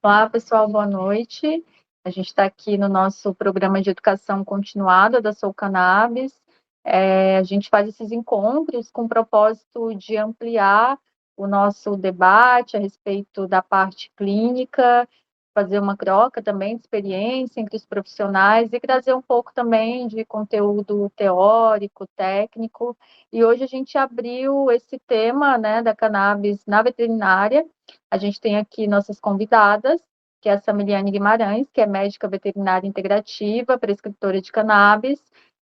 Olá, pessoal, boa noite. A gente está aqui no nosso programa de educação continuada da Sou Cannabis. A gente faz esses encontros com o propósito de ampliar o nosso debate a respeito da parte clínica, fazer uma troca também de experiência entre os profissionais e trazer um pouco também de conteúdo teórico, técnico. E hoje a gente abriu esse tema, né, da cannabis na veterinária. A gente tem aqui nossas convidadas, que é a Samiliane Guimarães, que é médica veterinária integrativa, prescritora de cannabis.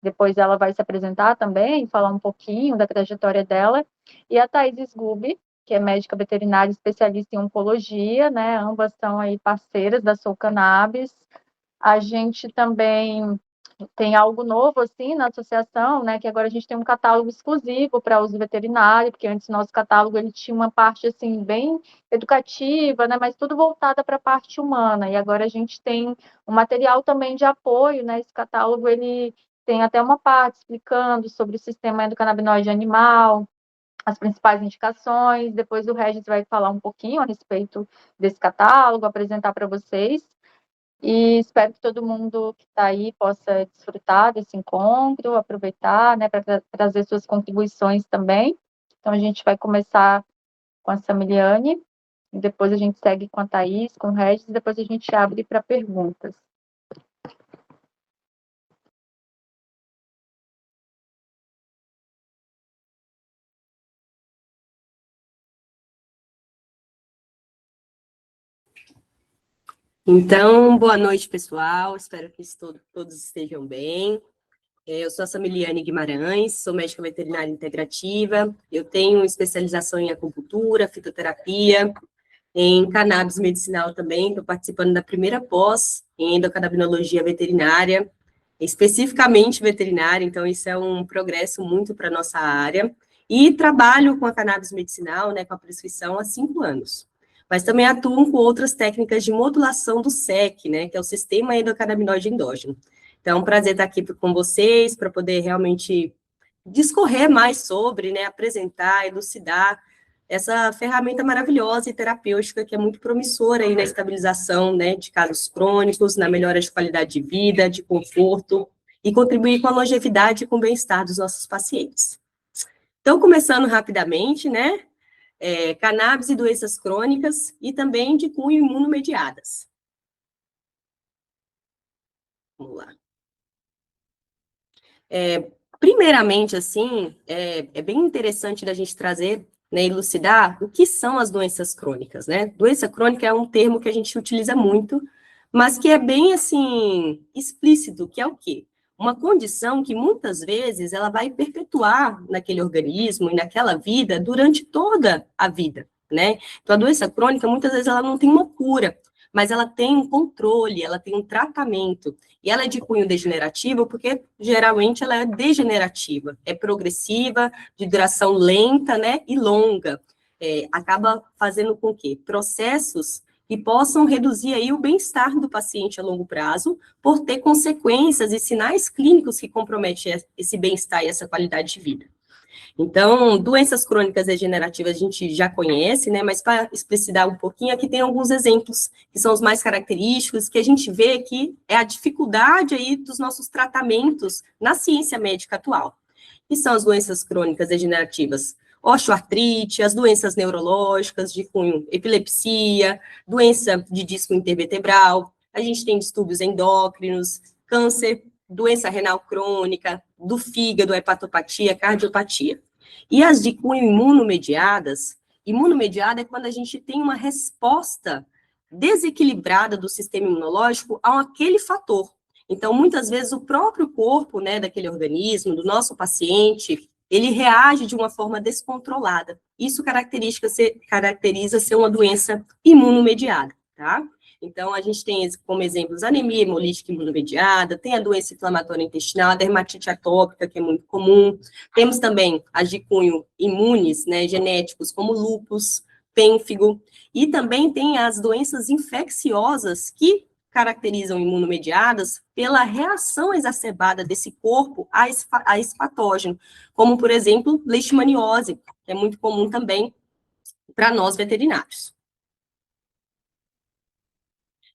Depois ela vai se apresentar também, falar um pouquinho da trajetória dela. E a Thaís Sgubi, que é médica veterinária especialista em oncologia, né? Ambas são aí parceiras da Sou Cannabis. A gente também tem algo novo, assim, na associação, né, que agora a gente tem um catálogo exclusivo para uso veterinário, porque antes o nosso catálogo, ele tinha uma parte, assim, bem educativa, né, mas tudo voltada para a parte humana, e agora a gente tem um material também de apoio, né, esse catálogo, ele tem até uma parte explicando sobre o sistema endocannabinoide animal, as principais indicações, depois o Regis vai falar um pouquinho a respeito desse catálogo, apresentar para vocês, e espero que todo mundo que está aí possa desfrutar desse encontro, aproveitar, né, para trazer suas contribuições também. Então, a gente vai começar com a Samiliane, e depois a gente segue com a Thaís, com o Regis, e depois a gente abre para perguntas. Então, boa noite, pessoal. Espero que todos estejam bem. Eu sou a Samiliane Guimarães, sou médica veterinária integrativa. Eu tenho especialização em acupuntura, fitoterapia, em cannabis medicinal também. Estou participando da primeira pós em endocannabinologia veterinária, especificamente veterinária, então isso é um progresso muito para a nossa área. E trabalho com a cannabis medicinal, né, com a prescrição há 5 anos. Mas também atuam com outras técnicas de modulação do SEC, né, que é o Sistema Endocannabinoide Endógeno. Então, é um prazer estar aqui com vocês, para poder realmente discorrer mais sobre, né, apresentar, elucidar essa ferramenta maravilhosa e terapêutica que é muito promissora aí na estabilização, né, de casos crônicos, na melhora de qualidade de vida, de conforto, e contribuir com a longevidade e com o bem-estar dos nossos pacientes. Então, começando rapidamente, né, cannabis e doenças crônicas e também de cunho imunomediadas. Vamos lá. Primeiramente, assim, é bem interessante da gente trazer, né, elucidar o que são as doenças crônicas, né? Doença crônica é um termo que a gente utiliza muito, mas que é bem, assim, explícito, que é o quê? Uma condição que, muitas vezes, ela vai perpetuar naquele organismo e naquela vida durante toda a vida, né? Então, a doença crônica, muitas vezes, ela não tem uma cura, mas ela tem um controle, ela tem um tratamento. E ela é de cunho degenerativo porque, geralmente, ela é degenerativa, é progressiva, de duração lenta, né, e longa. Acaba fazendo com que processos que possam reduzir aí o bem-estar do paciente a longo prazo, por ter consequências e sinais clínicos que comprometem esse bem-estar e essa qualidade de vida. Então, doenças crônicas degenerativas a gente já conhece, né? Mas para explicitar um pouquinho, aqui tem alguns exemplos que são os mais característicos, que a gente vê que é a dificuldade aí dos nossos tratamentos na ciência médica atual. Que são as doenças crônicas degenerativas? Osteoartrite, as doenças neurológicas de cunho epilepsia, doença de disco intervertebral, a gente tem distúrbios endócrinos, câncer, doença renal crônica, do fígado, hepatopatia, cardiopatia. E as de cunho imunomediada é quando a gente tem uma resposta desequilibrada do sistema imunológico a aquele fator. Então, muitas vezes, o próprio corpo, né, daquele organismo, do nosso paciente, ele reage de uma forma descontrolada. Isso caracteriza ser uma doença imunomediada, tá? Então, a gente tem como exemplos anemia hemolítica imunomediada, tem a doença inflamatória intestinal, a dermatite atópica, que é muito comum. Temos também as de cunho imunes, né, genéticos, como lúpus, pênfigo, e também tem as doenças infecciosas que caracterizam imunomediadas pela reação exacerbada desse corpo a esse patógeno, como, por exemplo, leishmaniose, que é muito comum também para nós veterinários.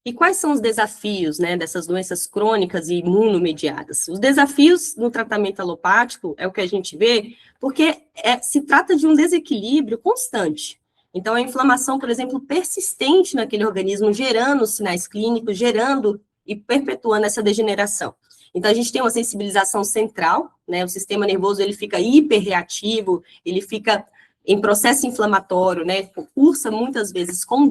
E quais são os desafios, né, dessas doenças crônicas e imunomediadas? Os desafios no tratamento alopático é o que a gente vê, porque se trata de um desequilíbrio constante. Então, a inflamação, por exemplo, persistente naquele organismo, gerando sinais clínicos, gerando e perpetuando essa degeneração. Então, a gente tem uma sensibilização central, né, o sistema nervoso, ele fica hiperreativo, ele fica em processo inflamatório, né, cursa muitas vezes com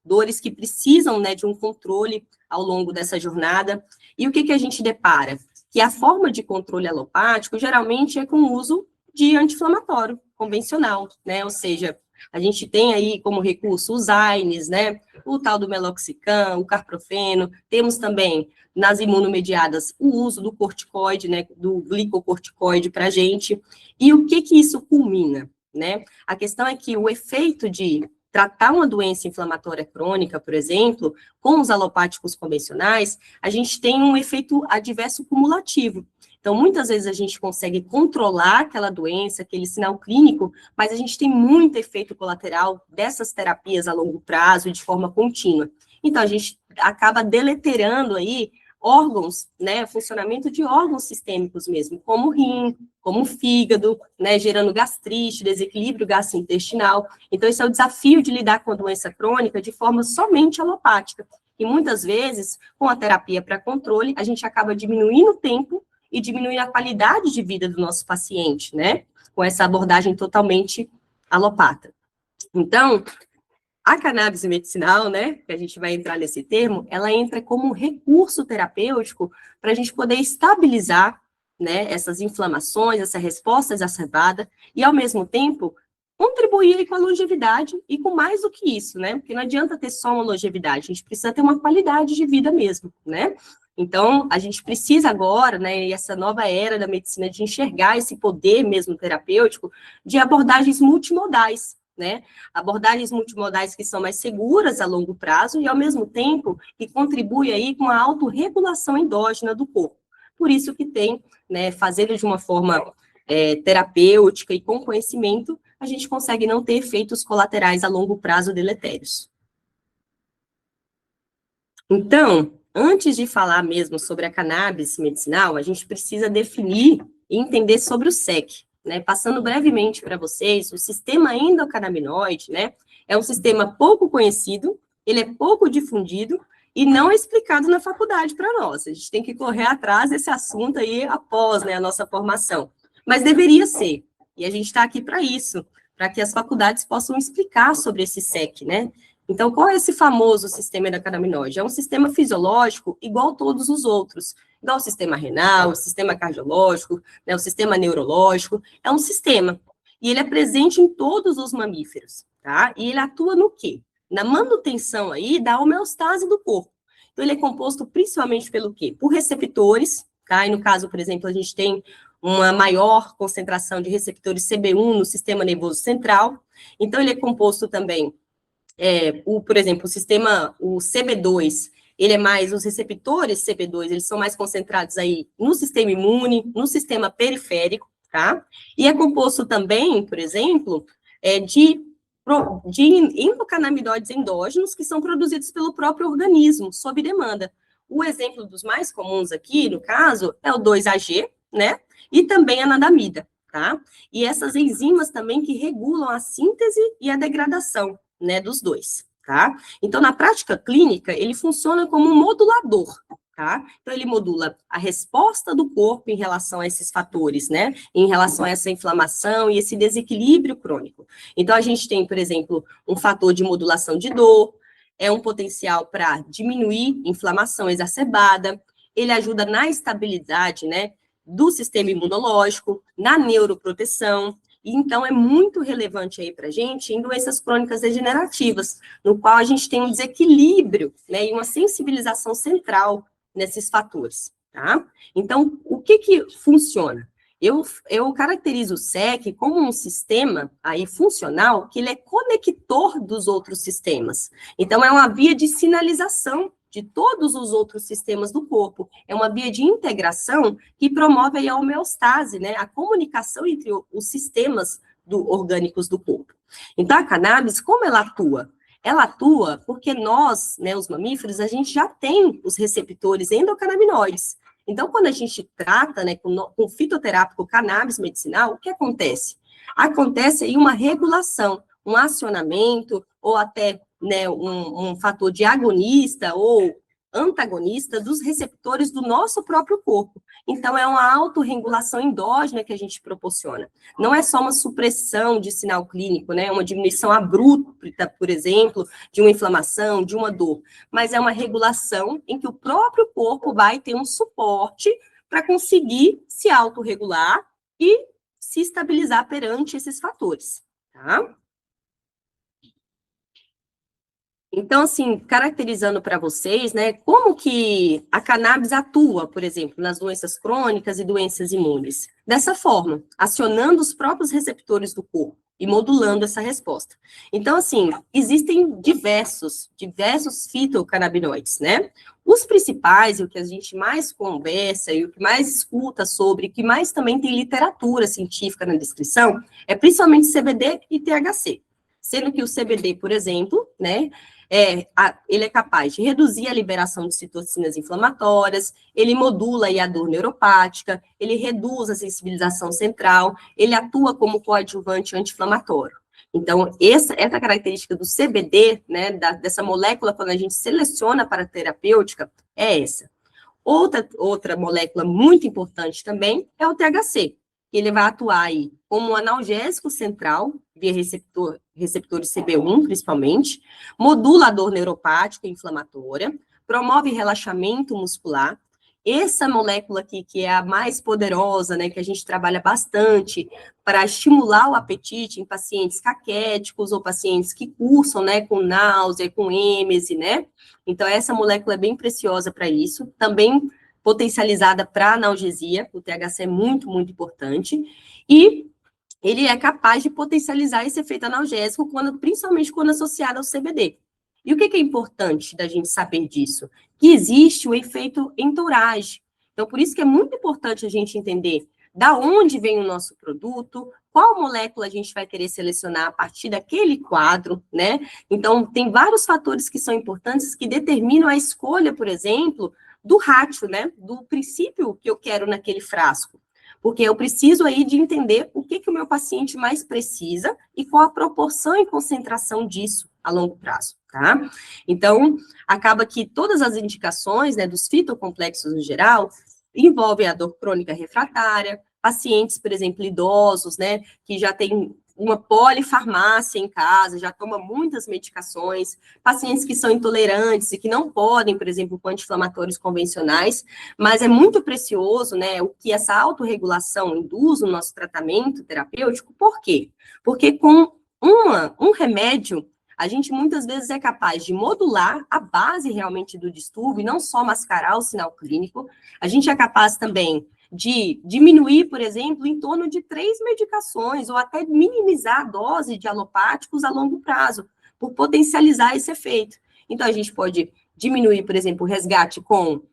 dores que precisam, né, de um controle ao longo dessa jornada. E o que a gente depara? Que a forma de controle alopático, geralmente, é com o uso de anti-inflamatório convencional, né, ou seja, a gente tem aí como recurso os AINES, né, o tal do meloxicam, o carprofeno, temos também nas imunomediadas o uso do corticoide, né, do glicocorticoide para a gente. E o que isso culmina, né? A questão é que o efeito de tratar uma doença inflamatória crônica, por exemplo, com os alopáticos convencionais, a gente tem um efeito adverso cumulativo. Então, muitas vezes a gente consegue controlar aquela doença, aquele sinal clínico, mas a gente tem muito efeito colateral dessas terapias a longo prazo e de forma contínua. Então, a gente acaba deleterando aí órgãos, né, funcionamento de órgãos sistêmicos mesmo, como o rim, como o fígado, né, gerando gastrite, desequilíbrio gastrointestinal. Então, esse é o desafio de lidar com a doença crônica de forma somente alopática. E muitas vezes, com a terapia para controle, a gente acaba diminuindo o tempo e diminuindo a qualidade de vida do nosso paciente, né, com essa abordagem totalmente alopata. Então, a cannabis medicinal, né, que a gente vai entrar nesse termo, ela entra como um recurso terapêutico para a gente poder estabilizar, né, essas inflamações, essa resposta exacerbada, e, ao mesmo tempo, contribuir com a longevidade e com mais do que isso, né, porque não adianta ter só uma longevidade, a gente precisa ter uma qualidade de vida mesmo, né. Então, a gente precisa agora, né, e essa nova era da medicina, de enxergar esse poder mesmo terapêutico de abordagens multimodais, né, abordagens multimodais que são mais seguras a longo prazo e, ao mesmo tempo, que contribui aí com a autorregulação endógena do corpo. Por isso que tem, né, fazendo de uma forma terapêutica e com conhecimento, a gente consegue não ter efeitos colaterais a longo prazo deletérios. Então, antes de falar mesmo sobre a cannabis medicinal, a gente precisa definir e entender sobre o SEC, né? Passando brevemente para vocês, o sistema endocannabinoide, né, é um sistema pouco conhecido, ele é pouco difundido e não é explicado na faculdade para nós. A gente tem que correr atrás desse assunto aí após, né, a nossa formação. Mas deveria ser, e a gente está aqui para isso, para que as faculdades possam explicar sobre esse SEC, né? Então, qual é esse famoso sistema endocannabinoide? É um sistema fisiológico igual a todos os outros, igual o sistema renal, o sistema cardiológico, né, o sistema neurológico, é um sistema. E ele é presente em todos os mamíferos, tá? E ele atua no quê? Na manutenção aí da homeostase do corpo. Então, ele é composto principalmente pelo quê? Por receptores, tá? E no caso, por exemplo, a gente tem uma maior concentração de receptores CB1 no sistema nervoso central. Então, ele é composto também por exemplo, o CB2, ele é mais, os receptores CB2, eles são mais concentrados aí no sistema imune, no sistema periférico, tá? E é composto também, por exemplo, de endocannabinoides endógenos que são produzidos pelo próprio organismo, sob demanda. O exemplo dos mais comuns aqui, no caso, é o 2-AG, né? E também a anandamida, tá? E essas enzimas também que regulam a síntese e a degradação, né, dos dois, tá? Então, na prática clínica, ele funciona como um modulador, tá? Então, ele modula a resposta do corpo em relação a esses fatores, né? Em relação a essa inflamação e esse desequilíbrio crônico. Então, a gente tem, por exemplo, um fator de modulação de dor, é um potencial para diminuir inflamação exacerbada, ele ajuda na estabilidade, né, do sistema imunológico, na neuroproteção. E, então, é muito relevante aí para a gente em doenças crônicas degenerativas, no qual a gente tem um desequilíbrio, né, e uma sensibilização central nesses fatores, tá? Então, o que funciona? Eu caracterizo o SEC como um sistema aí funcional que ele é conector dos outros sistemas. Então, é uma via de sinalização de todos os outros sistemas do corpo. É uma via de integração que promove aí a homeostase, né, a comunicação entre os sistemas orgânicos do corpo. Então, a cannabis, como ela atua? Ela atua porque nós, né, os mamíferos, a gente já tem os receptores endocannabinoides. Então, quando a gente trata, né, com fitoterápico cannabis medicinal, o que acontece? Acontece aí uma regulação, um acionamento, ou até, né, um fator de agonista ou antagonista dos receptores do nosso próprio corpo. Então, é uma autorregulação endógena que a gente proporciona. Não é só uma supressão de sinal clínico, né? Uma diminuição abrupta, por exemplo, de uma inflamação, de uma dor, mas é uma regulação em que o próprio corpo vai ter um suporte para conseguir se autorregular e se estabilizar perante esses fatores, tá? Então, assim, caracterizando para vocês, né, como que a cannabis atua, por exemplo, nas doenças crônicas e doenças imunes? Dessa forma, acionando os próprios receptores do corpo e modulando essa resposta. Então, assim, existem diversos fitocannabinoides, né? Os principais, e o que a gente mais conversa e o que mais escuta sobre, que mais também tem literatura científica na descrição, é principalmente CBD e THC. Sendo que o CBD, por exemplo, né, ele é capaz de reduzir a liberação de citocinas inflamatórias, ele modula aí a dor neuropática, ele reduz a sensibilização central, ele atua como coadjuvante anti-inflamatório. Então, essa característica do CBD, né, dessa molécula, quando a gente seleciona para a terapêutica, é essa. Outra molécula muito importante também é o THC. Ele vai atuar aí como um analgésico central, via receptores CB1, principalmente, modula a dor neuropática e inflamatória, promove relaxamento muscular. Essa molécula aqui, que é a mais poderosa, né, que a gente trabalha bastante para estimular o apetite em pacientes caquéticos ou pacientes que cursam, né, com náusea, com êmese, né? Então, essa molécula é bem preciosa para isso. Também potencializada para analgesia, o THC é muito, muito importante. E ele é capaz de potencializar esse efeito analgésico, principalmente quando associado ao CBD. E o que é importante da gente saber disso? Que existe o efeito entourage. Então, por isso que é muito importante a gente entender da onde vem o nosso produto, qual molécula a gente vai querer selecionar a partir daquele quadro, né? Então, tem vários fatores que são importantes que determinam a escolha, por exemplo, do ratio, né? Do princípio que eu quero naquele frasco. Porque eu preciso aí de entender o que o meu paciente mais precisa e qual a proporção e concentração disso a longo prazo, tá? Então, acaba que todas as indicações, né, dos fitocomplexos no geral, envolvem a dor crônica refratária, pacientes, por exemplo, idosos, né, que já têm uma polifarmácia em casa, já toma muitas medicações, pacientes que são intolerantes e que não podem, por exemplo, com anti-inflamatórios convencionais, mas é muito precioso, né, o que essa autorregulação induz no nosso tratamento terapêutico. Por quê? Porque com um remédio, a gente muitas vezes é capaz de modular a base realmente do distúrbio, e não só mascarar o sinal clínico, a gente é capaz também de diminuir, por exemplo, em torno de 3 medicações, ou até minimizar a dose de alopáticos a longo prazo, por potencializar esse efeito. Então, a gente pode diminuir, por exemplo, o resgate com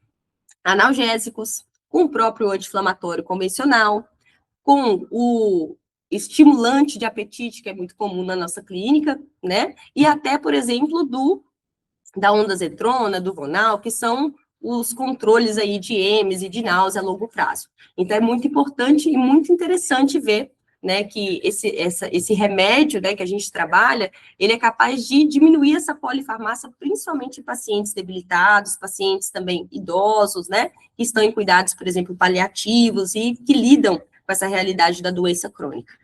analgésicos, com o próprio anti-inflamatório convencional, com o estimulante de apetite, que é muito comum na nossa clínica, né? E até, por exemplo, da ondansetrona, do Vonal, que são os controles aí de EMES e de náusea a longo prazo. Então, é muito importante e muito interessante ver, né, que esse remédio, né, que a gente trabalha, ele é capaz de diminuir essa polifarmácia, principalmente em pacientes debilitados, pacientes também idosos, né, que estão em cuidados, por exemplo, paliativos e que lidam com essa realidade da doença crônica.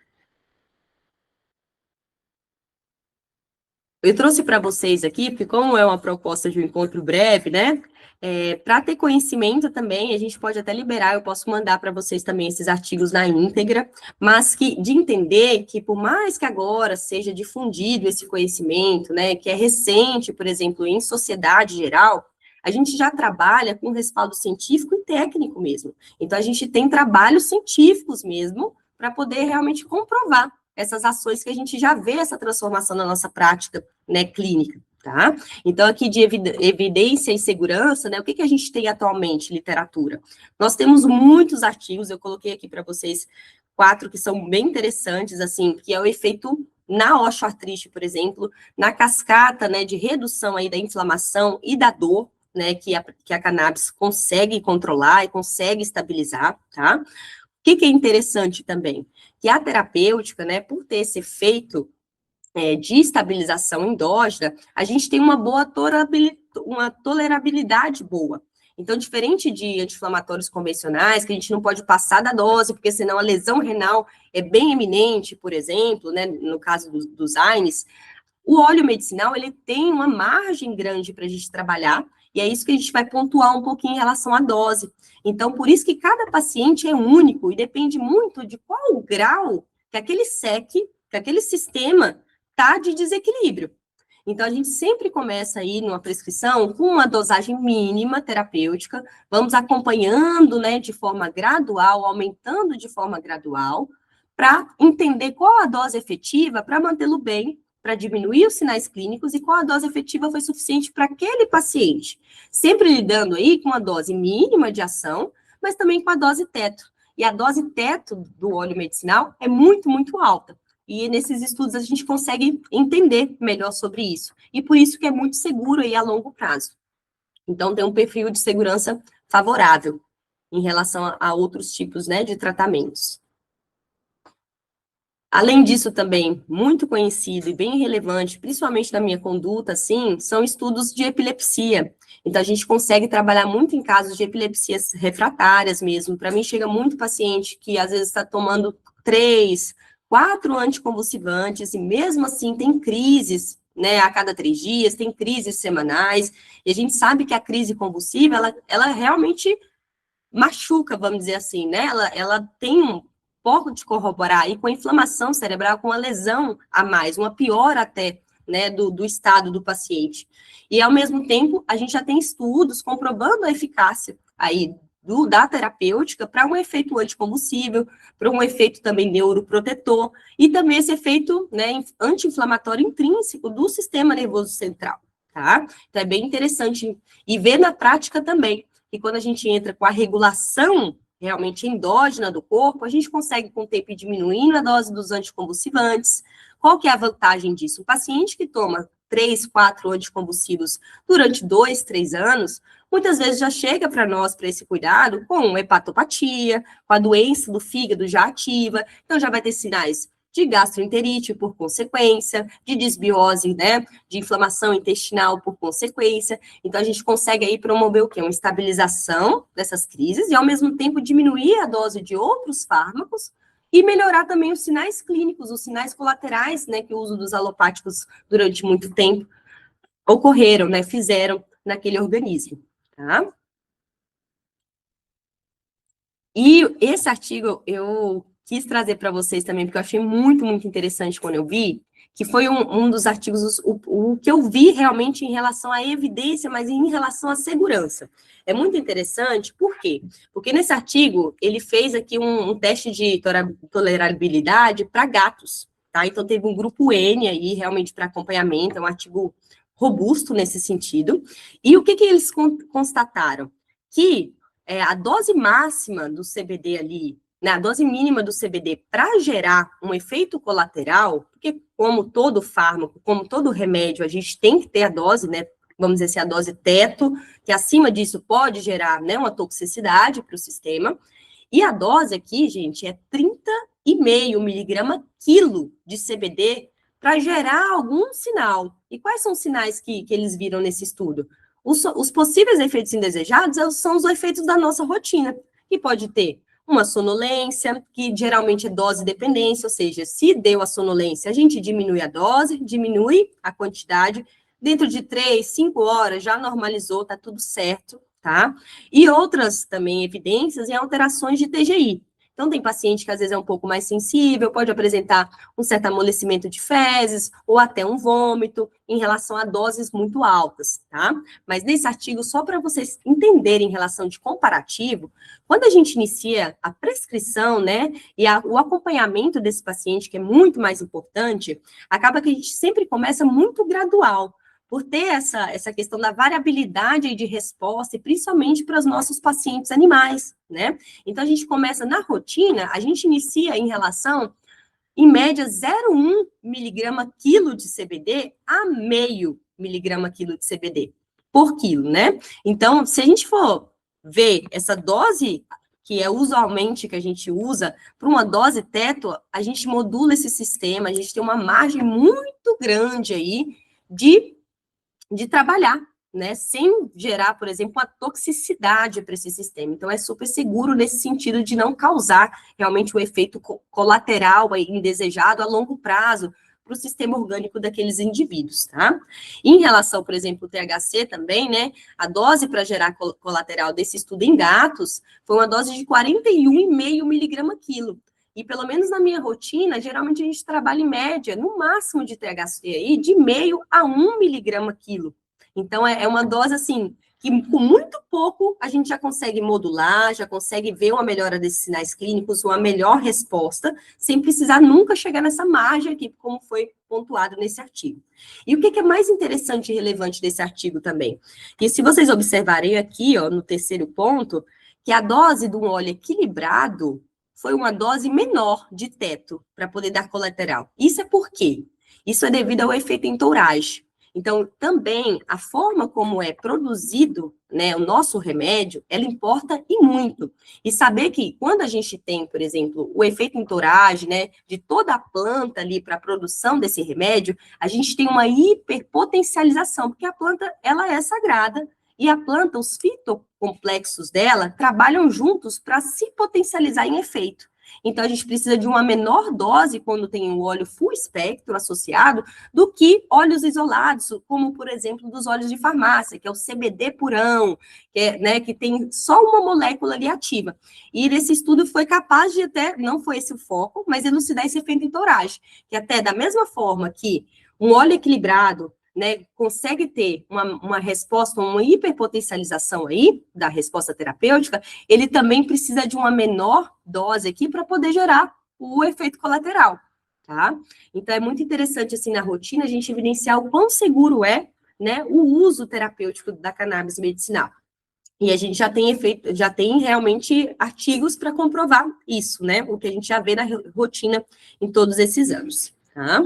Eu trouxe para vocês aqui, porque como é uma proposta de um encontro breve, né, para ter conhecimento também, a gente pode até liberar, eu posso mandar para vocês também esses artigos na íntegra, mas de entender que por mais que agora seja difundido esse conhecimento, né, que é recente, por exemplo, em sociedade geral, a gente já trabalha com respaldo científico e técnico mesmo. Então, a gente tem trabalhos científicos mesmo para poder realmente comprovar essas ações que a gente já vê essa transformação na nossa prática, né, clínica, tá? Então, aqui de evidência e segurança, né, o que a gente tem atualmente, literatura? Nós temos muitos artigos, eu coloquei aqui para vocês 4 que são bem interessantes, assim, que é o efeito na osteoartrite, por exemplo, na cascata, né, de redução aí da inflamação e da dor, né, que a cannabis consegue controlar e consegue estabilizar, tá? O que é interessante também? Que a terapêutica, né, por ter esse efeito de estabilização endógena, a gente tem uma boa tolerabilidade boa. Então, diferente de anti-inflamatórios convencionais, que a gente não pode passar da dose, porque senão a lesão renal é bem eminente, por exemplo, né, no caso dos AINES, o óleo medicinal, ele tem uma margem grande para a gente trabalhar, e é isso que a gente vai pontuar um pouquinho em relação à dose. Então, por isso que cada paciente é único e depende muito de qual o grau que aquele SEC, que aquele sistema está de desequilíbrio. Então, a gente sempre começa aí numa prescrição com uma dosagem mínima terapêutica, vamos acompanhando, né, de forma gradual, aumentando de forma gradual, para entender qual a dose efetiva para mantê-lo bem, para diminuir os sinais clínicos e qual a dose efetiva foi suficiente para aquele paciente. Sempre lidando aí com a dose mínima de ação, mas também com a dose teto. E a dose teto do óleo medicinal é muito, muito alta. E nesses estudos a gente consegue entender melhor sobre isso. E por isso que é muito seguro aí a longo prazo. Então, tem um perfil de segurança favorável em relação a outros tipos, né, de tratamentos. Além disso, também, muito conhecido e bem relevante, principalmente na minha conduta, assim, são estudos de epilepsia. Então, a gente consegue trabalhar muito em casos de epilepsias refratárias mesmo. Para mim, chega muito paciente que, às vezes, está tomando 3, 4 anticonvulsivantes e, mesmo assim, tem crises, né, a cada 3 dias, tem crises semanais. E a gente sabe que a crise convulsiva, ela realmente machuca, vamos dizer assim, né? Ela tem um pouco de corroborar, e com a inflamação cerebral, com uma lesão a mais, uma piora até, né, do estado do paciente. E, ao mesmo tempo, a gente já tem estudos comprovando a eficácia aí da terapêutica para um efeito anticonvulsível, para um efeito também neuroprotetor, e também esse efeito, né, anti-inflamatório intrínseco do sistema nervoso central, tá? Então, é bem interessante, e ver na prática também, que quando a gente entra com a regulação realmente endógena do corpo, a gente consegue, com o tempo, ir diminuindo a dose dos anticonvulsivantes. Qual que é a vantagem disso? O paciente que toma 3, 4 anticonvulsivos durante 2, 3 anos, muitas vezes já chega para nós, para esse cuidado, com hepatopatia, com a doença do fígado já ativa, então já vai ter sinais de gastroenterite por consequência, de desbiose, né, de inflamação intestinal por consequência. Então, a gente consegue aí promover o quê? Uma estabilização dessas crises e, ao mesmo tempo, diminuir a dose de outros fármacos e melhorar também os sinais clínicos, os sinais colaterais, né, que o uso dos alopáticos durante muito tempo ocorreram, né, fizeram naquele organismo, tá? E esse artigo eu quis trazer para vocês também, porque eu achei muito, muito interessante quando eu vi, que foi um dos artigos, o que eu vi realmente em relação à evidência, mas em relação à segurança. É muito interessante, por quê? Porque nesse artigo, ele fez aqui um teste de tolerabilidade para gatos, tá? Então, teve um grupo N aí, realmente, para acompanhamento, é um artigo robusto nesse sentido. E o que eles constataram? Que a dose máxima do CBD ali, né, a dose mínima do CBD para gerar um efeito colateral, porque como todo fármaco, como todo remédio, a gente tem que ter a dose, né, vamos dizer assim, a dose teto, que acima disso pode gerar, né, uma toxicidade para o sistema, e a dose aqui, gente, é 30,5 miligrama quilo de CBD para gerar algum sinal. E quais são os sinais que eles viram nesse estudo? Os possíveis efeitos indesejados são os efeitos da nossa rotina, que pode ter uma sonolência, que geralmente é dose dependência, ou seja, se deu a sonolência, a gente diminui a dose, diminui a quantidade, dentro de 3, 5 horas já normalizou, tá tudo certo, tá? E outras também evidências em alterações de TGI. Então, tem paciente que às vezes é um pouco mais sensível, pode apresentar um certo amolecimento de fezes, ou até um vômito, em relação a doses muito altas, tá? Mas nesse artigo, só para vocês entenderem em relação de comparativo, quando a gente inicia a prescrição, né, e o acompanhamento desse paciente, que é muito mais importante, acaba que a gente sempre começa muito gradual, por ter essa questão da variabilidade de resposta, e principalmente para os nossos pacientes animais, né? Então, a gente começa na rotina, a gente inicia em relação em média, 0,1 miligrama quilo de CBD a meio miligrama quilo de CBD por quilo, né? Então, se a gente for ver essa dose que é usualmente que a gente usa, para uma dose teto, a gente modula esse sistema, a gente tem uma margem muito grande aí de trabalhar, né, sem gerar, por exemplo, uma toxicidade para esse sistema. Então, é super seguro nesse sentido de não causar realmente o efeito colateral aí, indesejado a longo prazo para o sistema orgânico daqueles indivíduos, tá? Em relação, por exemplo, ao THC também, né, a dose para gerar colateral desse estudo em gatos foi uma dose de 41,5 miligrama quilo. E pelo menos na minha rotina, geralmente a gente trabalha em média, no máximo de THC aí, de meio a 1 miligrama quilo. Então, é uma dose, assim, que com muito pouco a gente já consegue modular, já consegue ver uma melhora desses sinais clínicos, uma melhor resposta, sem precisar nunca chegar nessa margem aqui, como foi pontuado nesse artigo. E o que é mais interessante e relevante desse artigo também? Que se vocês observarem aqui, ó, no terceiro ponto, que a dose de um óleo equilibrado foi uma dose menor de teto para poder dar colateral. Isso é por quê? Isso é devido ao efeito entourage. Então, também, a forma como é produzido, né, o nosso remédio, ela importa e muito. E saber que quando a gente tem, por exemplo, o efeito entourage, né, de toda a planta ali para a produção desse remédio, a gente tem uma hiperpotencialização, porque a planta, ela é sagrada, e a planta, os fitocomplexos dela, trabalham juntos para se potencializar em efeito. Então, a gente precisa de uma menor dose quando tem um óleo full espectro associado do que óleos isolados, como, por exemplo, dos óleos de farmácia, que é o CBD purão, que tem só uma molécula ali ativa. E nesse estudo foi capaz de até, não foi esse o foco, mas elucidar esse efeito entourage, que até da mesma forma que um óleo equilibrado, né, consegue ter uma resposta, uma hiperpotencialização aí da resposta terapêutica, ele também precisa de uma menor dose aqui para poder gerar o efeito colateral, tá? Então, é muito interessante, assim, na rotina, a gente evidenciar o quão seguro é, né, o uso terapêutico da cannabis medicinal. E a gente já tem realmente artigos para comprovar isso, né, o que a gente já vê na rotina em todos esses anos, tá?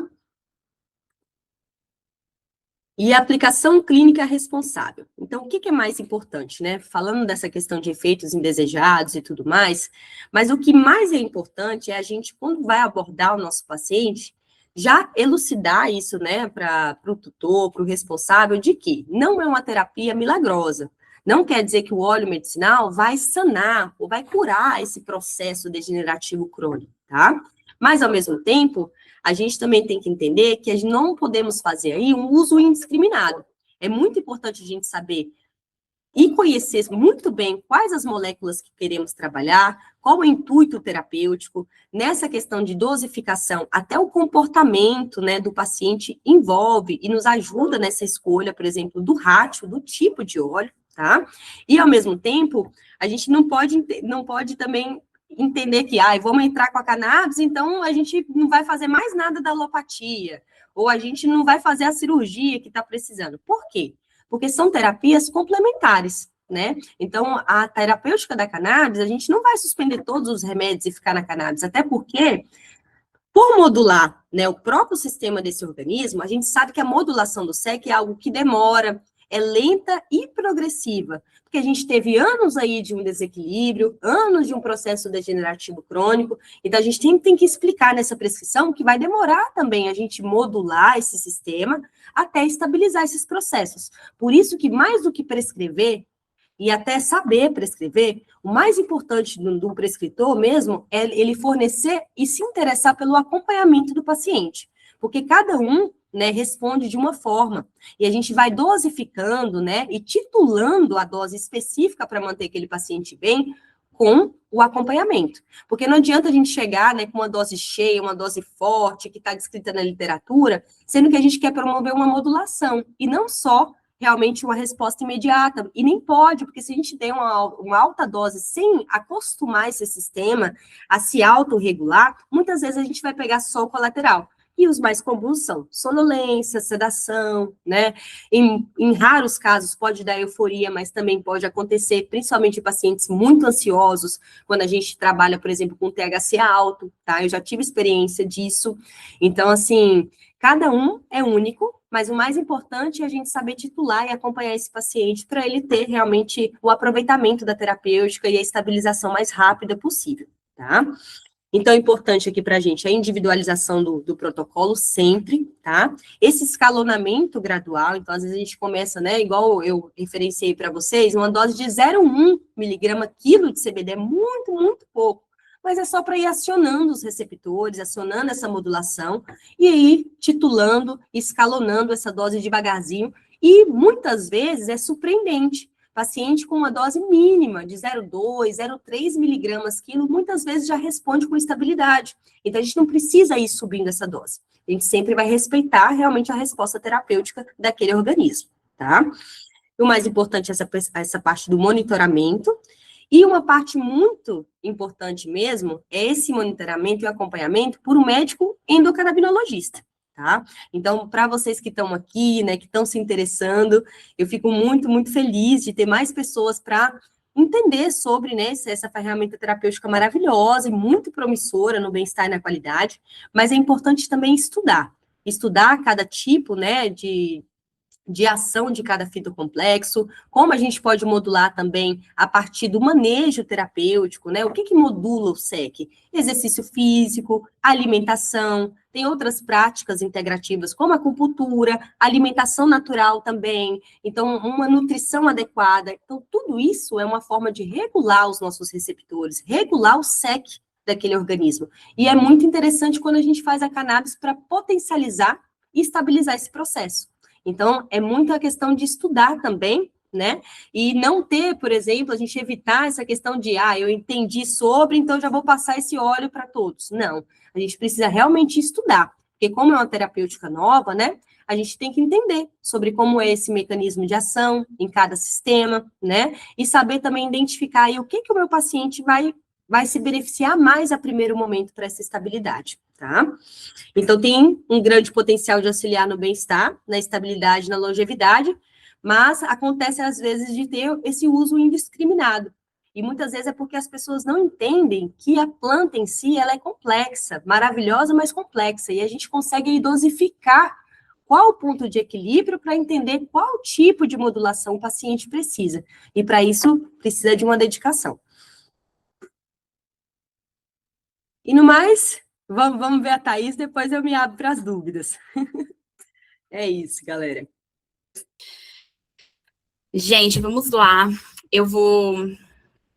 E a aplicação clínica responsável. Então, o que é mais importante, né? Falando dessa questão de efeitos indesejados e tudo mais, mas o que mais é importante é a gente, quando vai abordar o nosso paciente, já elucidar isso, né, para o tutor, para o responsável, de que não é uma terapia milagrosa. Não quer dizer que o óleo medicinal vai sanar ou vai curar esse processo degenerativo crônico, tá? Mas, ao mesmo tempo, a gente também tem que entender que não podemos fazer aí um uso indiscriminado. É muito importante a gente saber e conhecer muito bem quais as moléculas que queremos trabalhar, qual o intuito terapêutico, nessa questão de dosificação, até o comportamento, né, do paciente envolve e nos ajuda nessa escolha, por exemplo, do ratio, do tipo de óleo, tá? E, ao mesmo tempo, a gente não pode também entender que, vamos entrar com a cannabis, então a gente não vai fazer mais nada da alopatia, ou a gente não vai fazer a cirurgia que está precisando. Por quê? Porque são terapias complementares, né? Então, a terapêutica da cannabis, a gente não vai suspender todos os remédios e ficar na cannabis, até porque, por modular, né, o próprio sistema desse organismo, a gente sabe que a modulação do SEC é algo que demora, é lenta e progressiva, porque a gente teve anos aí de um desequilíbrio, anos de um processo degenerativo crônico, então a gente tem que explicar nessa prescrição que vai demorar também a gente modular esse sistema até estabilizar esses processos. Por isso que mais do que prescrever, e até saber prescrever, o mais importante do prescritor mesmo é ele fornecer e se interessar pelo acompanhamento do paciente, porque cada um, né, responde de uma forma, e a gente vai dosificando, né, e titulando a dose específica para manter aquele paciente bem com o acompanhamento, porque não adianta a gente chegar, né, com uma dose cheia, uma dose forte, que está descrita na literatura, sendo que a gente quer promover uma modulação, e não só realmente uma resposta imediata, e nem pode, porque se a gente tem uma alta dose sem acostumar esse sistema a se autorregular, muitas vezes a gente vai pegar só o colateral, E os mais comuns são sonolência, sedação, né? Em raros casos pode dar euforia, mas também pode acontecer, principalmente em pacientes muito ansiosos, quando a gente trabalha, por exemplo, com THC alto, tá? Eu já tive experiência disso. Então, assim, cada um é único, mas o mais importante é a gente saber titular e acompanhar esse paciente para ele ter realmente o aproveitamento da terapêutica e a estabilização mais rápida possível, tá? Então, é importante aqui para a gente a individualização do protocolo sempre, tá? Esse escalonamento gradual, então, às vezes a gente começa, né, igual eu referenciei para vocês, uma dose de 0,1 miligrama quilo de CBD é muito, muito pouco, mas é só para ir acionando os receptores, acionando essa modulação, e aí titulando, escalonando essa dose devagarzinho, e muitas vezes é surpreendente. Paciente com uma dose mínima de 0,2, 0,3 miligramas quilo, muitas vezes já responde com estabilidade. Então, a gente não precisa ir subindo essa dose. A gente sempre vai respeitar realmente a resposta terapêutica daquele organismo, tá? O mais importante é essa parte do monitoramento. E uma parte muito importante mesmo é esse monitoramento e acompanhamento por um médico endocrinologista. Tá? Então, para vocês que estão aqui, né, que estão se interessando, eu fico muito, muito feliz de ter mais pessoas para entender sobre, né, essa ferramenta terapêutica maravilhosa e muito promissora no bem-estar e na qualidade, mas é importante também estudar cada tipo, né, de ação de cada fitocomplexo, como a gente pode modular também a partir do manejo terapêutico, né? O que modula o SEC? Exercício físico, alimentação, tem outras práticas integrativas, como a acupuntura, alimentação natural também, então, uma nutrição adequada. Então, tudo isso é uma forma de regular os nossos receptores, regular o SEC daquele organismo. E é muito interessante quando a gente faz a cannabis para potencializar e estabilizar esse processo. Então, é muito a questão de estudar também, né? E não ter, por exemplo, a gente evitar essa questão de, eu entendi sobre, então já vou passar esse óleo para todos. Não, a gente precisa realmente estudar, porque como é uma terapêutica nova, né? A gente tem que entender sobre como é esse mecanismo de ação em cada sistema, né? E saber também identificar aí o que o meu paciente vai se beneficiar mais a primeiro momento para essa estabilidade, tá? Então, tem um grande potencial de auxiliar no bem-estar, na estabilidade, na longevidade, mas acontece, às vezes, de ter esse uso indiscriminado. E muitas vezes é porque as pessoas não entendem que a planta em si, ela é complexa, maravilhosa, mas complexa, e a gente consegue dosificar qual o ponto de equilíbrio para entender qual tipo de modulação o paciente precisa. E, para isso, precisa de uma dedicação. E, no mais, vamos ver a Thaís, depois eu me abro para as dúvidas. É isso, galera. Gente, vamos lá. Eu vou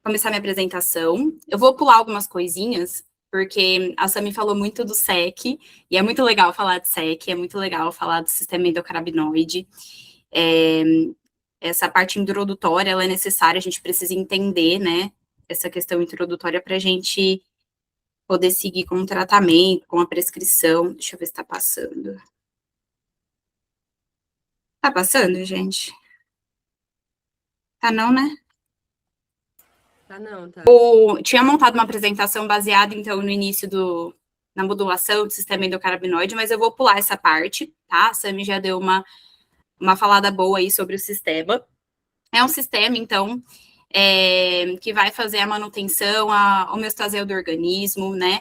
começar minha apresentação. Eu vou pular algumas coisinhas, porque a Sami falou muito do SEC, e é muito legal falar de SEC, é muito legal falar do sistema endocannabinoide. Essa parte introdutória, ela é necessária, a gente precisa entender, né, essa questão introdutória para a gente poder seguir com o tratamento, com a prescrição. Deixa eu ver se está passando. Tá passando, gente? Tá não, né? Tá não, tá. Eu tinha montado uma apresentação baseada, então, no início na modulação do sistema endocannabinoide, mas eu vou pular essa parte, tá? A Sami já deu uma falada boa aí sobre o sistema. É um sistema, então, que vai fazer a manutenção, a homeostasia do organismo, né?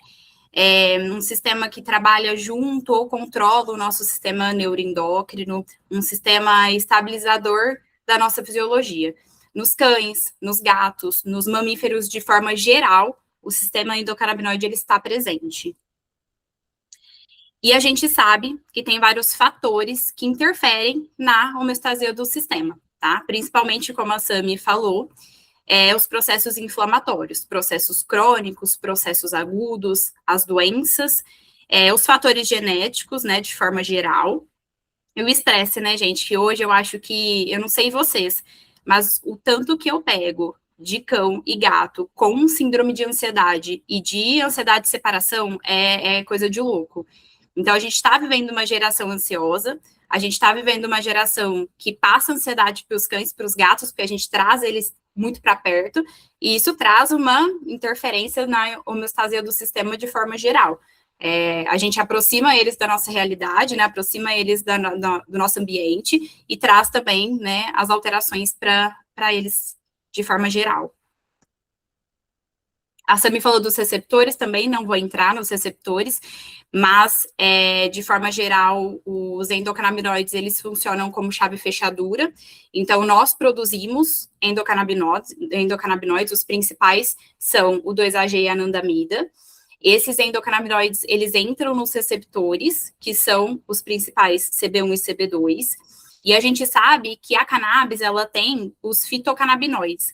É um sistema que trabalha junto ou controla o nosso sistema neuroendócrino, um sistema estabilizador da nossa fisiologia. Nos cães, nos gatos, nos mamíferos de forma geral, o sistema endocannabinoide ele está presente. E a gente sabe que tem vários fatores que interferem na homeostasia do sistema, tá? Principalmente, como a Sami falou, os processos inflamatórios, processos crônicos, processos agudos, as doenças, os fatores genéticos, né, de forma geral, e o estresse, né, gente, que hoje eu acho que, eu não sei vocês, mas o tanto que eu pego de cão e gato com síndrome de ansiedade e de ansiedade de separação é coisa de louco. Então, a gente está vivendo uma geração ansiosa, a gente está vivendo uma geração que passa ansiedade para os cães, para os gatos, porque a gente traz eles muito para perto, e isso traz uma interferência na homeostasia do sistema de forma geral. A gente aproxima eles da nossa realidade, né, aproxima eles do nosso ambiente e traz também, né, as alterações para eles de forma geral. A Sami falou dos receptores também, não vou entrar nos receptores, mas, de forma geral, os endocannabinoides, eles funcionam como chave fechadura. Então, nós produzimos endocannabinoides, os principais são o 2-AG e a anandamida. Esses endocannabinoides, eles entram nos receptores, que são os principais CB1 e CB2. E a gente sabe que a cannabis, ela tem os fitocannabinoides,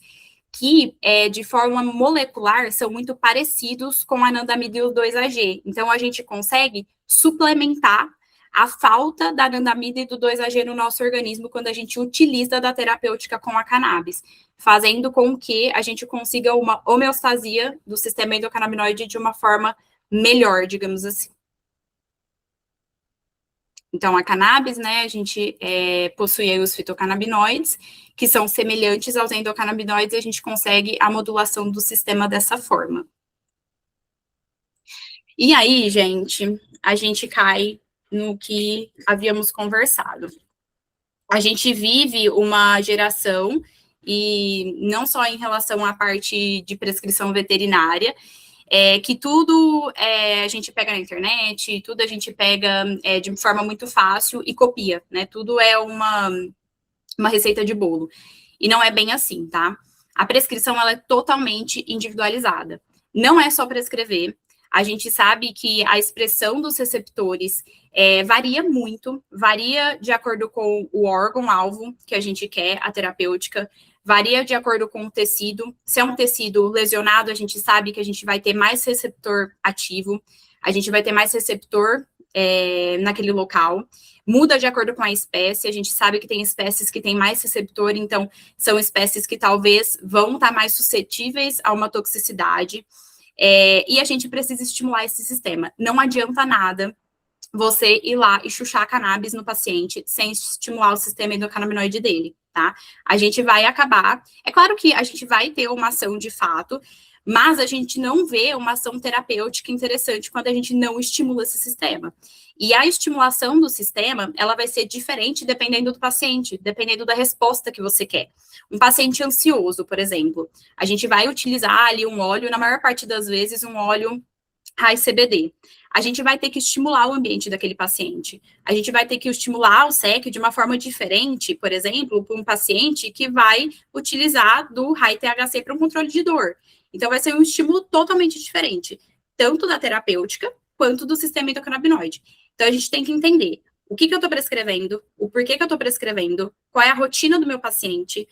que, de forma molecular, são muito parecidos com a anandamida e o 2-AG. Então, a gente consegue suplementar a falta da anandamida e do 2-AG no nosso organismo quando a gente utiliza da terapêutica com a cannabis, fazendo com que a gente consiga uma homeostasia do sistema endocannabinoide de uma forma melhor, digamos assim. Então, a cannabis, né, a gente possui aí os fitocannabinoides, que são semelhantes aos endocannabinoides, e a gente consegue a modulação do sistema dessa forma. E aí, gente, a gente cai no que havíamos conversado. A gente vive uma geração, e não só em relação à parte de prescrição veterinária, que tudo a gente pega na internet, tudo a gente pega de forma muito fácil e copia, né? Tudo é uma receita de bolo. E não é bem assim, tá? A prescrição, ela é totalmente individualizada. Não é só prescrever. A gente sabe que a expressão dos receptores varia muito, varia de acordo com o órgão-alvo que a gente quer, a terapêutica, varia de acordo com o tecido. Se é um tecido lesionado, a gente sabe que a gente vai ter mais receptor ativo, a gente vai ter mais receptor naquele local. Muda de acordo com a espécie, a gente sabe que tem espécies que têm mais receptor, então são espécies que talvez vão estar mais suscetíveis a uma toxicidade. E a gente precisa estimular esse sistema. Não adianta nada você ir lá e chuchar a cannabis no paciente sem estimular o sistema endocannabinoide dele, tá? A gente vai acabar... É claro que a gente vai ter uma ação de fato, mas a gente não vê uma ação terapêutica interessante quando a gente não estimula esse sistema. E a estimulação do sistema, ela vai ser diferente dependendo do paciente, dependendo da resposta que você quer. Um paciente ansioso, por exemplo, a gente vai utilizar ali um óleo, na maior parte das vezes, um óleo high CBD. A gente vai ter que estimular o ambiente daquele paciente. A gente vai ter que estimular o SEC de uma forma diferente, por exemplo, para um paciente que vai utilizar do high THC para um controle de dor. Então, vai ser um estímulo totalmente diferente, tanto da terapêutica, quanto do sistema endocannabinoide. Então, a gente tem que entender o que eu estou prescrevendo, o porquê que eu estou prescrevendo, qual é a rotina do meu paciente,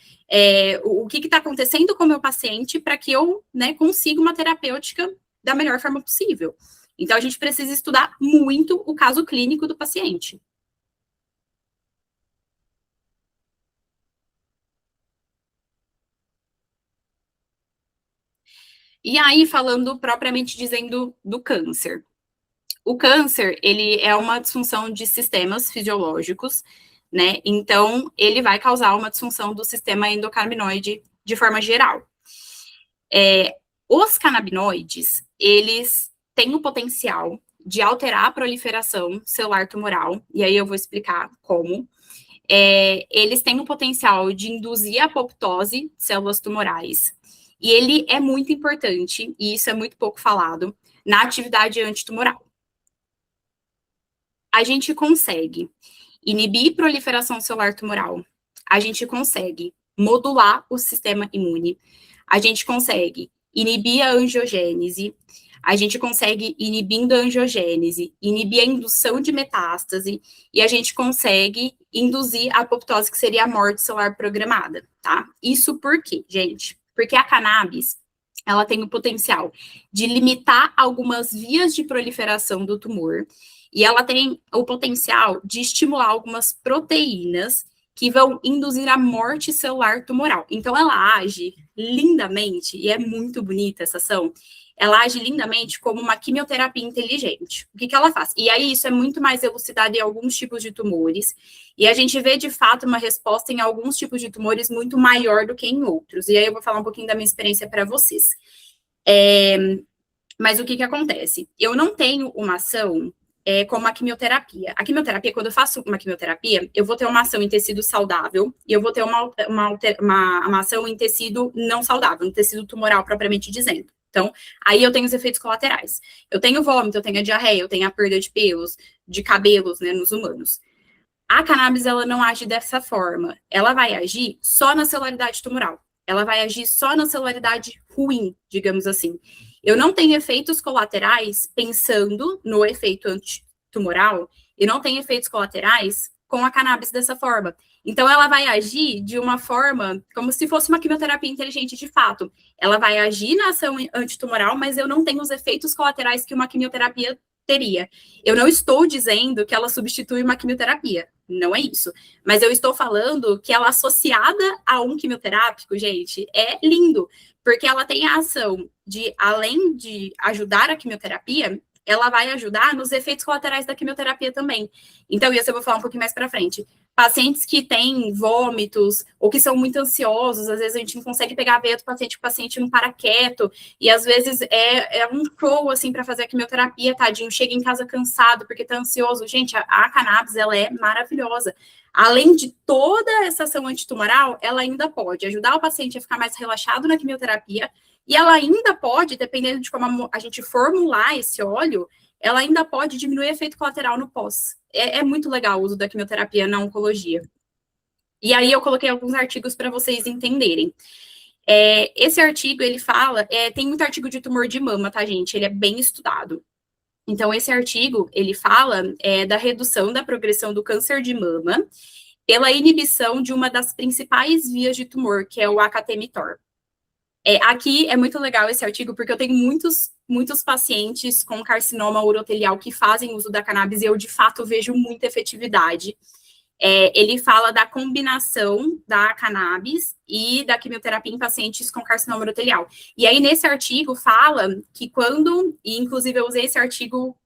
o que está acontecendo com o meu paciente para que eu, né, consiga uma terapêutica da melhor forma possível. Então, a gente precisa estudar muito o caso clínico do paciente. E aí, falando propriamente dizendo do câncer. O câncer, ele é uma disfunção de sistemas fisiológicos, né? Então, ele vai causar uma disfunção do sistema endocannabinoide de forma geral. Os canabinoides, eles têm o potencial de alterar a proliferação celular tumoral, e aí eu vou explicar como. Eles têm o potencial de induzir a apoptose de células tumorais, e ele é muito importante, e isso é muito pouco falado, na atividade antitumoral. A gente consegue inibir proliferação celular tumoral, a gente consegue modular o sistema imune, a gente consegue inibir a angiogênese, a gente consegue, inibindo a angiogênese, inibir a indução de metástase, e a gente consegue induzir a apoptose, que seria a morte celular programada, tá? Isso por quê, gente? Porque a cannabis, ela tem o potencial de limitar algumas vias de proliferação do tumor, e ela tem o potencial de estimular algumas proteínas que vão induzir a morte celular tumoral. Então, ela age lindamente, e é muito bonita essa ação, ela age lindamente como uma quimioterapia inteligente. O que ela faz? E aí, isso é muito mais elucidado em alguns tipos de tumores, e a gente vê, de fato, uma resposta em alguns tipos de tumores muito maior do que em outros. E aí, eu vou falar um pouquinho da minha experiência para vocês. Mas o que acontece? Eu não tenho uma ação como a quimioterapia. A quimioterapia, quando eu faço uma quimioterapia, eu vou ter uma ação em tecido saudável e eu vou ter uma ação em tecido não saudável, em tecido tumoral, propriamente dizendo. Então, aí eu tenho os efeitos colaterais. Eu tenho vômito, eu tenho a diarreia, eu tenho a perda de pelos, de cabelos, né, nos humanos. A cannabis, ela não age dessa forma. Ela vai agir só na celularidade tumoral. Ela vai agir só na celularidade ruim, digamos assim. Eu não tenho efeitos colaterais pensando no efeito antitumoral e não tenho efeitos colaterais com a cannabis dessa forma. Então, ela vai agir de uma forma como se fosse uma quimioterapia inteligente de fato. Ela vai agir na ação antitumoral, mas eu não tenho os efeitos colaterais que uma quimioterapia teria. Eu não estou dizendo que ela substitui uma quimioterapia, não é isso. Mas eu estou falando que ela associada a um quimioterápico, gente, é lindo, porque ela tem a ação de, além de ajudar a quimioterapia, ela vai ajudar nos efeitos colaterais da quimioterapia também. Então, isso eu vou falar um pouquinho mais para frente. Pacientes que têm vômitos ou que são muito ansiosos, às vezes a gente não consegue pegar a veia do paciente, o paciente não para quieto, e às vezes é um show, assim, para fazer a quimioterapia, tadinho, chega em casa cansado porque tá ansioso. Gente, a cannabis, ela é maravilhosa. Além de toda essa ação antitumoral, ela ainda pode ajudar o paciente a ficar mais relaxado na quimioterapia, e ela ainda pode, dependendo de como a gente formular esse óleo, ela ainda pode diminuir efeito colateral no pós. É muito legal o uso da quimioterapia na oncologia. E aí eu coloquei alguns artigos para vocês entenderem. Esse artigo, ele fala, tem muito artigo de tumor de mama, tá, gente? Ele é bem estudado. Então, esse artigo, ele fala da redução da progressão do câncer de mama pela inibição de uma das principais vias de tumor, que é o AKT-mTOR. Aqui é muito legal esse artigo, porque eu tenho muitos pacientes com carcinoma urotelial que fazem uso da cannabis e eu, de fato, vejo muita efetividade. Ele fala da combinação da cannabis e da quimioterapia em pacientes com carcinoma urotelial. E aí, nesse artigo, fala que e inclusive eu usei esse artigo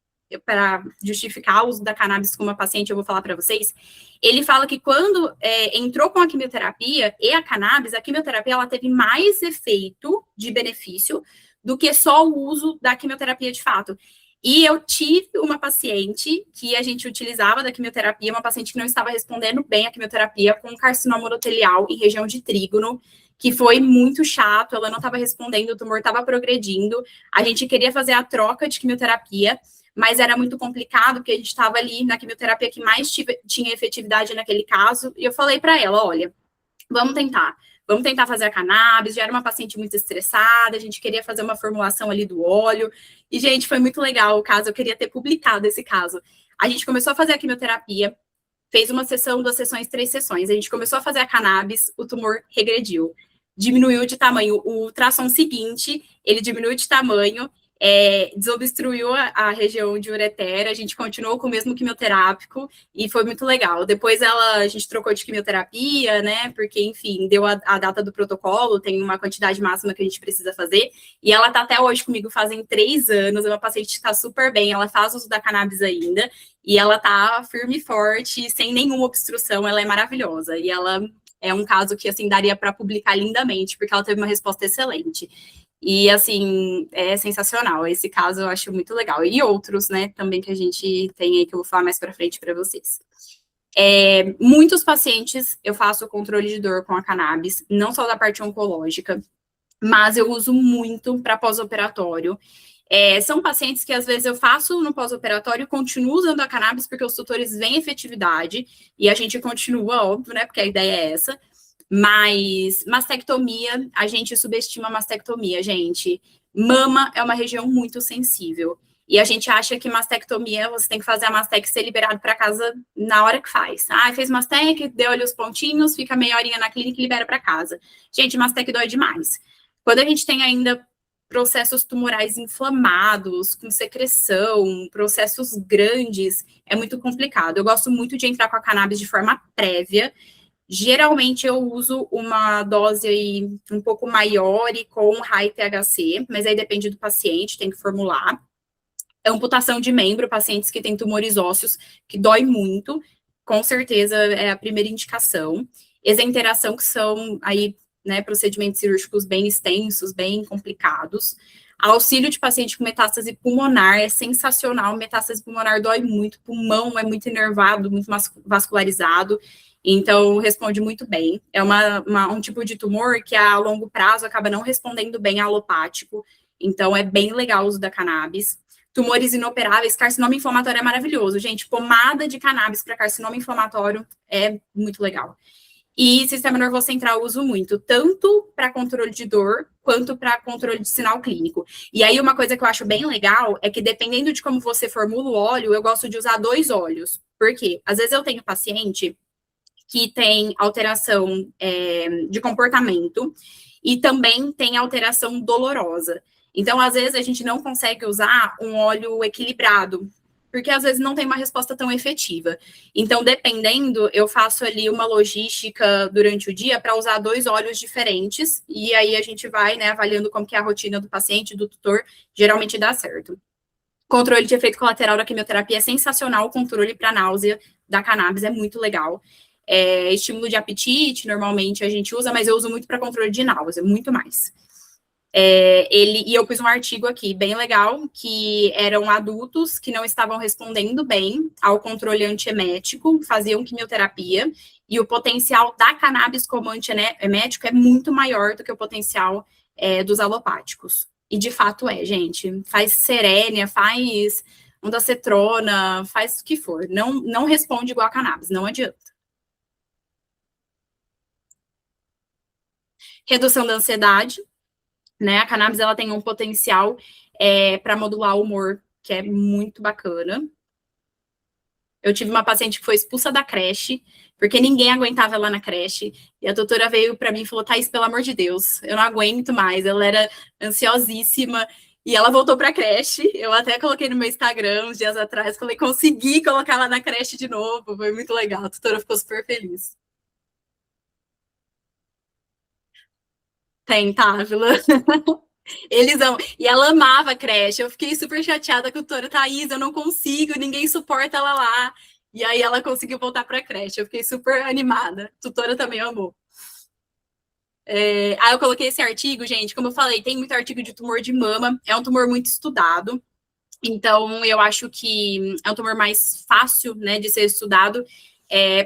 para justificar o uso da cannabis com uma paciente, eu vou falar para vocês. Ele fala que quando entrou com a quimioterapia e a cannabis, a quimioterapia ela teve mais efeito de benefício do que só o uso da quimioterapia de fato. E eu tive uma paciente que a gente utilizava da quimioterapia, uma paciente que não estava respondendo bem à quimioterapia com carcinoma urotelial em região de trígono, que foi muito chato, ela não estava respondendo, o tumor estava progredindo, a gente queria fazer a troca de quimioterapia, mas era muito complicado, porque a gente estava ali na quimioterapia que mais tinha efetividade naquele caso, e eu falei para ela, olha, vamos tentar fazer a cannabis, já era uma paciente muito estressada, a gente queria fazer uma formulação ali do óleo, e, gente, foi muito legal o caso, eu queria ter publicado esse caso. A gente começou a fazer a quimioterapia, fez uma sessão, 2 sessões, 3 sessões, a gente começou a fazer a cannabis, o tumor regrediu, diminuiu de tamanho, o ultrassom seguinte, ele diminuiu de tamanho, desobstruiu a região de ureter, a gente continuou com o mesmo quimioterápico e foi muito legal. Depois a gente trocou de quimioterapia, né? Porque, enfim, deu a data do protocolo, tem uma quantidade máxima que a gente precisa fazer. E ela tá até hoje comigo, fazem 3 anos, é uma paciente que tá super bem, ela faz uso da cannabis ainda, e ela tá firme e forte, sem nenhuma obstrução, ela é maravilhosa. E ela é um caso que, assim, daria para publicar lindamente, porque ela teve uma resposta excelente. E, assim, é sensacional. Esse caso eu acho muito legal. E outros, né, também que a gente tem aí, que eu vou falar mais para frente para vocês. Muitos pacientes eu faço controle de dor com a cannabis, não só da parte oncológica, mas eu uso muito para pós-operatório. São pacientes que, às vezes, eu faço no pós-operatório e continuo usando a cannabis porque os tutores veem efetividade e a gente continua, óbvio, né, porque a ideia é essa. Mas mastectomia, a gente subestima a mastectomia, gente. Mama é uma região muito sensível. E a gente acha que mastectomia, você tem que fazer a mastec ser liberado para casa na hora que faz. Fez mastec, deu ali os pontinhos, fica meia horinha na clínica e libera para casa. Gente, mastec dói demais. Quando a gente tem ainda processos tumorais inflamados, com secreção, processos grandes, é muito complicado. Eu gosto muito de entrar com a cannabis de forma prévia. Geralmente eu uso uma dose aí um pouco maior e com high THC, mas aí depende do paciente, tem que formular. Amputação de membro, pacientes que têm tumores ósseos, que dói muito, com certeza é a primeira indicação. Exenteração, que são aí, né, procedimentos cirúrgicos bem extensos, bem complicados. Auxílio de paciente com metástase pulmonar é sensacional. Metástase pulmonar dói muito, pulmão é muito enervado, muito vascularizado, então responde muito bem. É um tipo de tumor que a longo prazo acaba não respondendo bem a alopático, então é bem legal o uso da cannabis. Tumores inoperáveis, carcinoma inflamatório é maravilhoso, gente. Pomada de cannabis para carcinoma inflamatório é muito legal. E sistema nervoso central eu uso muito, tanto para controle de dor, quanto para controle de sinal clínico. E aí, uma coisa que eu acho bem legal é que, dependendo de como você formula o óleo, eu gosto de usar 2 óleos. Por quê? Às vezes eu tenho paciente que tem alteração de comportamento e também tem alteração dolorosa. Então, às vezes, a gente não consegue usar um óleo equilibrado, porque às vezes não tem uma resposta tão efetiva. Então, dependendo, eu faço ali uma logística durante o dia para usar 2 óleos diferentes, e aí a gente vai, né, avaliando como que é a rotina do paciente, do tutor, geralmente dá certo. Controle de efeito colateral da quimioterapia é sensacional, o controle para náusea da cannabis é muito legal. Estímulo de apetite, normalmente a gente usa, mas eu uso muito para controle de náusea, muito mais. E eu pus um artigo aqui bem legal, que eram adultos que não estavam respondendo bem ao controle antiemético, faziam quimioterapia, e o potencial da cannabis como antiemético é muito maior do que o potencial dos alopáticos. E de fato gente. Faz serênia, faz ondansetrona, faz o que for. Não responde igual a cannabis, não adianta. Redução da ansiedade. Né, a cannabis ela tem um potencial para modular o humor, que é muito bacana. Eu tive uma paciente que foi expulsa da creche, porque ninguém aguentava ela na creche, e a doutora veio para mim e falou, Thaís, pelo amor de Deus, eu não aguento mais. Ela era ansiosíssima, e ela voltou para a creche. Eu até coloquei no meu Instagram uns dias atrás, falei, consegui colocar ela na creche de novo, foi muito legal, a doutora ficou super feliz. Tem, Távila. Eles amam. E ela amava a creche. Eu fiquei super chateada com a tutora. Thaís, eu não consigo, ninguém suporta ela lá. E aí ela conseguiu voltar para a creche. Eu fiquei super animada. A tutora também amou. Aí eu coloquei esse artigo, gente. Como eu falei, tem muito artigo de tumor de mama. É um tumor muito estudado. Então, eu acho que é um tumor mais fácil, né, de ser estudado,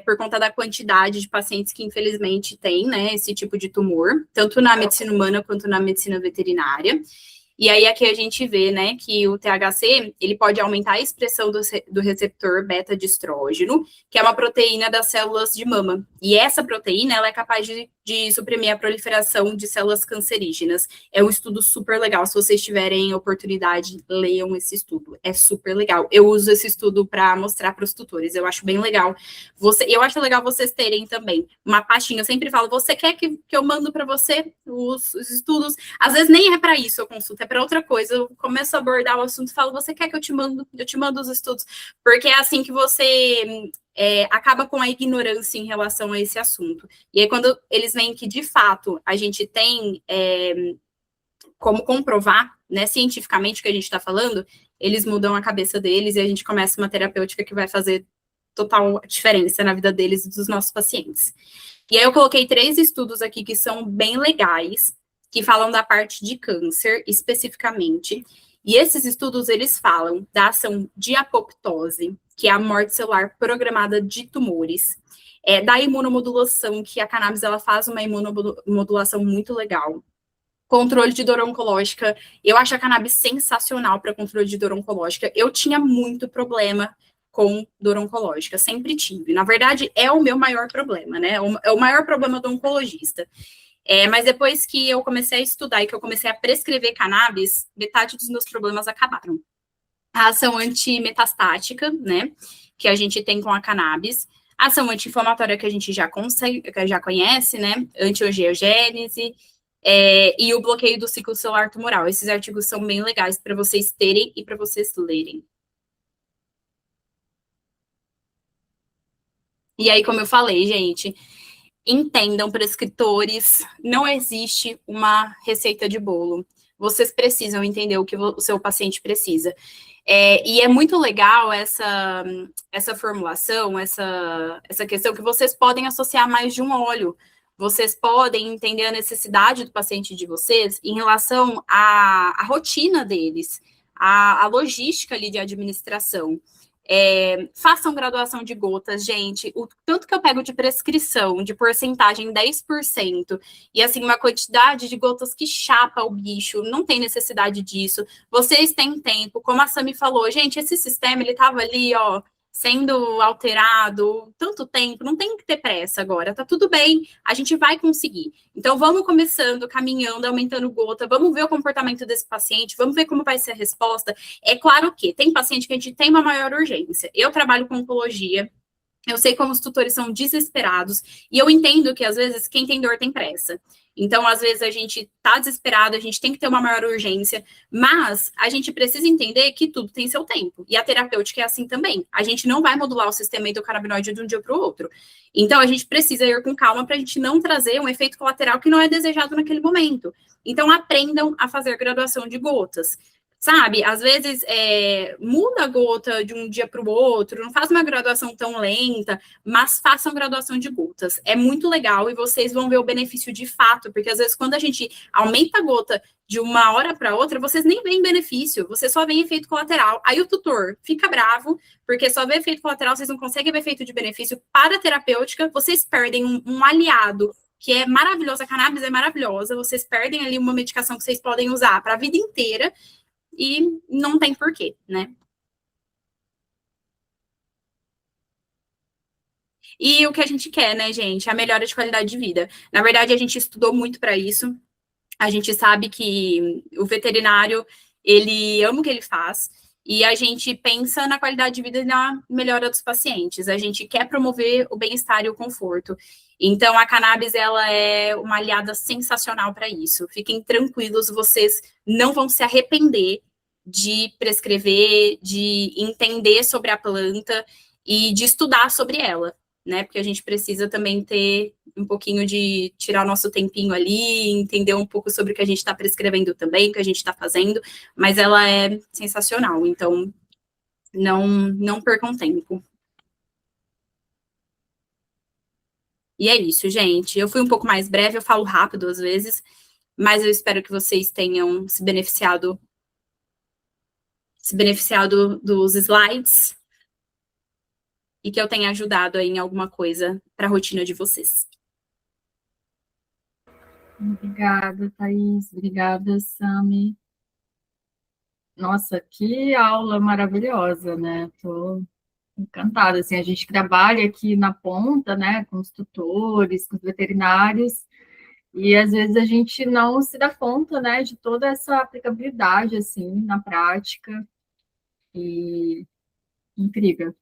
por conta da quantidade de pacientes que, infelizmente, tem, né, esse tipo de tumor, tanto na medicina humana quanto na medicina veterinária. E aí, aqui a gente vê, né, que o THC, ele pode aumentar a expressão do receptor beta-de estrógeno, que é uma proteína das células de mama. E essa proteína, ela é capaz de suprimir a proliferação de células cancerígenas. É um estudo super legal. Se vocês tiverem oportunidade, leiam esse estudo. É super legal. Eu uso esse estudo para mostrar para os tutores. Eu acho bem legal. Eu acho legal vocês terem também uma pastinha. Eu sempre falo, você quer que eu mando para você os estudos? Às vezes nem é para isso eu consulto, é para outra coisa. Eu começo a abordar o assunto e falo, você quer que eu te mando? Eu te mando os estudos. Porque é assim que você acaba com a ignorância em relação a esse assunto. E aí, quando eles veem que, de fato, a gente tem como comprovar, né, cientificamente o que a gente está falando, eles mudam a cabeça deles e a gente começa uma terapêutica que vai fazer total diferença na vida deles e dos nossos pacientes. E aí eu coloquei 3 estudos aqui que são bem legais, que falam da parte de câncer, especificamente. E esses estudos, eles falam da ação de apoptose, que é a morte celular programada de tumores, da imunomodulação, que a cannabis ela faz uma imunomodulação muito legal. Controle de dor oncológica, eu acho a cannabis sensacional para controle de dor oncológica. Eu tinha muito problema com dor oncológica, sempre tive. Na verdade, é o meu maior problema, né? É o maior problema do oncologista. Mas depois que eu comecei a estudar e que eu comecei a prescrever cannabis, metade dos meus problemas acabaram. A ação antimetastática, né, que a gente tem com a cannabis, a ação anti-inflamatória que a gente já conhece, né, anti-angiogênese, e o bloqueio do ciclo celular tumoral. Esses artigos são bem legais para vocês terem e para vocês lerem. E aí, como eu falei, gente, entendam, prescritores, não existe uma receita de bolo. Vocês precisam entender o que o seu paciente precisa. E é muito legal essa formulação, essa questão que vocês podem associar mais de um óleo. vocês podem entender a necessidade do paciente de vocês em relação à rotina deles, à logística ali de administração. Façam graduação de gotas, gente. O tanto que eu pego de prescrição, de porcentagem 10%, e assim, uma quantidade de gotas que chapa o bicho, não tem necessidade disso. Vocês têm tempo, como a Sami falou, gente, esse sistema, ele tava ali, ó, sendo alterado tanto tempo, não tem que ter pressa agora, tá tudo bem, a gente vai conseguir. Então, vamos começando, caminhando, aumentando gota, vamos ver o comportamento desse paciente, vamos ver como vai ser a resposta. É claro que tem paciente que a gente tem uma maior urgência. Eu trabalho com oncologia, eu sei como os tutores são desesperados, e eu entendo que, às vezes, quem tem dor tem pressa. Então, às vezes, a gente tá desesperado, a gente tem que ter uma maior urgência, mas a gente precisa entender que tudo tem seu tempo. E a terapêutica é assim também. A gente não vai modular o sistema endocannabinoide de um dia para o outro. Então, a gente precisa ir com calma para a gente não trazer um efeito colateral que não é desejado naquele momento. Então, aprendam a fazer graduação de gotas. Sabe, às vezes muda a gota de um dia para o outro, não faz uma graduação tão lenta, mas façam graduação de gotas. É muito legal e vocês vão ver o benefício de fato, porque às vezes quando a gente aumenta a gota de uma hora para outra, vocês nem veem benefício, você só vê efeito colateral. Aí o tutor fica bravo, porque só vê efeito colateral, vocês não conseguem ver efeito de benefício para a terapêutica, vocês perdem um aliado que é maravilhoso, a cannabis é maravilhosa, vocês perdem ali uma medicação que vocês podem usar para a vida inteira, e não tem porquê, né? E o que a gente quer, né, gente? A melhora de qualidade de vida. Na verdade, a gente estudou muito para isso. A gente sabe que o veterinário, ele ama o que ele faz. E a gente pensa na qualidade de vida e na melhora dos pacientes. A gente quer promover o bem-estar e o conforto. Então, a cannabis, ela é uma aliada sensacional para isso. Fiquem tranquilos, vocês não vão se arrepender de prescrever, de entender sobre a planta e de estudar sobre ela, né? Porque a gente precisa também ter um pouquinho de tirar o nosso tempinho ali, entender um pouco sobre o que a gente está prescrevendo também, o que a gente está fazendo, mas ela é sensacional, então não percam tempo. E é isso, gente. Eu fui um pouco mais breve, eu falo rápido às vezes, mas eu espero que vocês tenham se beneficiado dos slides e que eu tenha ajudado aí em alguma coisa para a rotina de vocês. Obrigada, Thaís. Obrigada, Sami. Nossa, que aula maravilhosa, né? Estou encantada. Assim, a gente trabalha aqui na ponta, né, com os tutores, com os veterinários, e às vezes a gente não se dá conta, né, de toda essa aplicabilidade, assim, na prática. E incrível.